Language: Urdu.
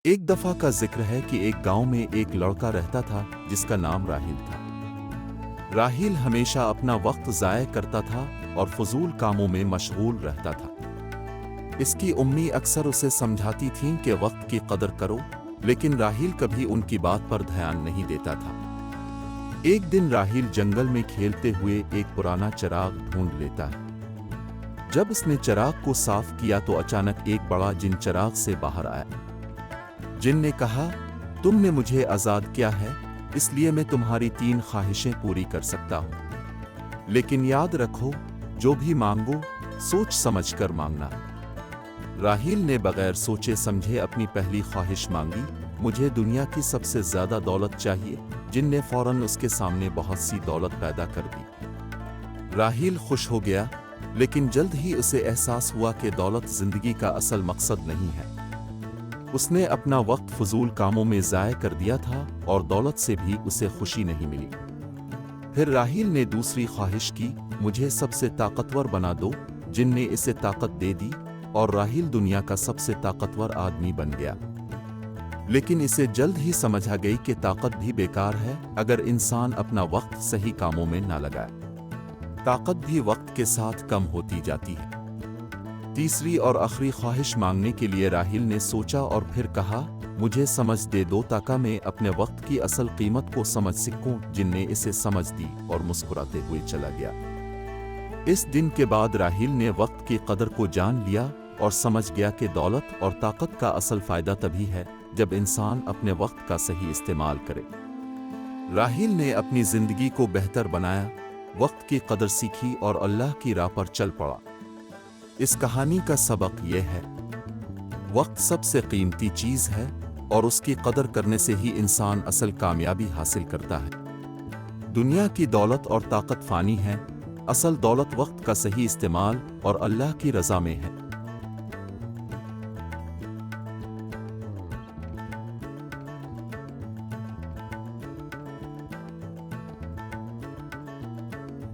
ایک دفعہ کا ذکر ہے کہ ایک گاؤں میں ایک لڑکا رہتا تھا جس کا نام راہیل تھا۔ راہیل ہمیشہ اپنا وقت ضائع کرتا تھا اور فضول کاموں میں مشغول رہتا تھا۔ اس کی امی اکثر اسے سمجھاتی تھیں کہ وقت کی قدر کرو، لیکن راہیل کبھی ان کی بات پر دھیان نہیں دیتا تھا۔ ایک دن راہیل جنگل میں کھیلتے ہوئے ایک پرانا چراغ ڈھونڈ لیتا ہے۔ جب اس نے چراغ کو صاف کیا تو اچانک ایک بڑا جن چراغ سے باہر آیا۔ جن نے کہا، تم نے مجھے آزاد کیا ہے، اس لیے میں تمہاری 3 خواہشیں پوری کر سکتا ہوں، لیکن یاد رکھو جو بھی مانگو سوچ سمجھ کر مانگنا۔ راہیل نے بغیر سوچے سمجھے اپنی پہلی خواہش مانگی، مجھے دنیا کی سب سے زیادہ دولت چاہیے۔ جن نے فوراً اس کے سامنے بہت سی دولت پیدا کر دی۔ راہیل خوش ہو گیا، لیکن جلد ہی اسے احساس ہوا کہ دولت زندگی کا اصل مقصد نہیں ہے۔ اس نے اپنا وقت فضول کاموں میں ضائع کر دیا تھا اور دولت سے بھی اسے خوشی نہیں ملی۔ پھر راہیل نے دوسری خواہش کی، مجھے سب سے طاقتور بنا دو۔ جن نے اسے طاقت دے دی اور راہیل دنیا کا سب سے طاقتور آدمی بن گیا۔ لیکن اسے جلد ہی سمجھ آ گئی کہ طاقت بھی بیکار ہے اگر انسان اپنا وقت صحیح کاموں میں نہ لگائے۔ طاقت بھی وقت کے ساتھ کم ہوتی جاتی ہے۔ تیسری اور آخری خواہش مانگنے کے لیے راہیل نے سوچا اور پھر کہا، مجھے سمجھ دے دو تاکہ میں اپنے وقت کی اصل قیمت کو سمجھ سکوں۔ جن نے اسے سمجھ دی اور مسکراتے ہوئے چلا گیا۔ اس دن کے بعد راہیل نے وقت کی قدر کو جان لیا اور سمجھ گیا کہ دولت اور طاقت کا اصل فائدہ تبھی ہے جب انسان اپنے وقت کا صحیح استعمال کرے۔ راہیل نے اپنی زندگی کو بہتر بنایا، وقت کی قدر سیکھی اور اللہ کی راہ پر چل پڑا۔ اس کہانی کا سبق یہ ہے، وقت سب سے قیمتی چیز ہے اور اس کی قدر کرنے سے ہی انسان اصل کامیابی حاصل کرتا ہے۔ دنیا کی دولت اور طاقت فانی ہے، اصل دولت وقت کا صحیح استعمال اور اللہ کی رضا میں ہے۔